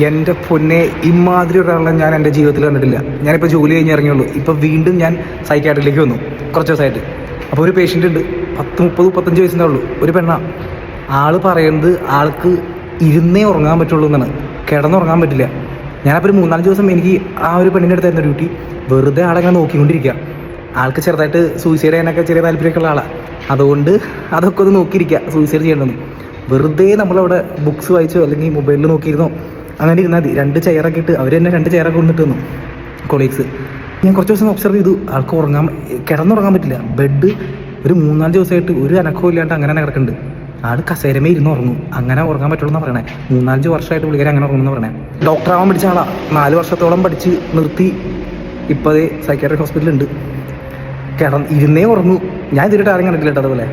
എൻ്റെ പൊന്നെ, ഇമാതിരി ഒരാളെ ഞാൻ എൻ്റെ ജീവിതത്തിൽ കണ്ടിട്ടില്ല. ഞാനിപ്പോൾ ജോലി കഴിഞ്ഞ് ഇറങ്ങിയുള്ളൂ. ഇപ്പോൾ വീണ്ടും ഞാൻ സൈക്കാട്രിയിലേക്ക് വന്നു കുറച്ച് ദിവസമായിട്ട്. അപ്പോൾ ഒരു പേഷ്യൻ്റ് ഉണ്ട്, 30-35 വയസ്സിൻ്റെ ഉള്ളൂ, ഒരു പെണ്ണ. ആള് പറയുന്നത് ആൾക്ക് ഇരുന്നേ ഉറങ്ങാൻ പറ്റുള്ളൂ എന്നാണ്, കിടന്നുറങ്ങാൻ പറ്റില്ല. ഞാനപ്പോൾ ഒരു 3-4 ദിവസം എനിക്ക് ആ ഒരു പെണ്ണിൻ്റെ അടുത്തായിരുന്നു ഡ്യൂട്ടി. വെറുതെ ആളെങ്ങനെ നോക്കിക്കൊണ്ടിരിക്കുക. ആൾക്ക് ചെറുതായിട്ട് സൂയിസൈഡ് ചെയ്യാനൊക്കെ ചെറിയ താല്പര്യമൊക്കെ ഉള്ള ആളാണ്. അതുകൊണ്ട് അതൊക്കെ ഒന്ന് നോക്കിയിരിക്കുക, സൂയിസൈഡ് ചെയ്യണമെന്ന്. വെറുതെ നമ്മളവിടെ ബുക്സ് വായിച്ചോ അല്ലെങ്കിൽ മൊബൈലിൽ നോക്കിയിരുന്നോ അങ്ങനെ ഇരുന്നാൽ മതി. 2 ചെയറൊക്കെ ഇട്ട് അവർ തന്നെ 2 ചെയറൊക്കെ കൊണ്ടിട്ട് തന്നു കൊളീഗ്സ്. ഞാൻ കുറച്ച് ദിവസം ഒബ്സർവ് ചെയ്തു, ആൾക്ക് കിടന്നുറങ്ങാൻ പറ്റില്ല. ബെഡ് ഒരു 3-4 ദിവസമായിട്ട് ഒരു അനക്കവും ഇല്ലാണ്ട് അങ്ങനെ തന്നെ കിടക്കുന്നുണ്ട്. ആൾ കസേരമേ ഇരുന്ന് ഉറങ്ങും, അങ്ങനെ ഉറങ്ങാൻ പറ്റുള്ളൂ എന്നാണ് പറയണേ. 3-5 വർഷമായിട്ട് പുള്ളിക്കാരെ അങ്ങനെ ഉറങ്ങുമെന്ന് പറയണേ. ഡോക്ടറാവാൻ പഠിച്ച ആളാണ്, 4 വർഷത്തോളം പഠിച്ച് നിർത്തി. ഇപ്പോൾ അതേ സൈക്കാട്രിക് ഹോസ്പിറ്റലുണ്ട്. ഇരുന്നേ ഉറങ്ങും. ഞാൻ ഇതിലിട്ട് ആരും കണ്ടിട്ടില്ല കേട്ടോ അതുപോലെ.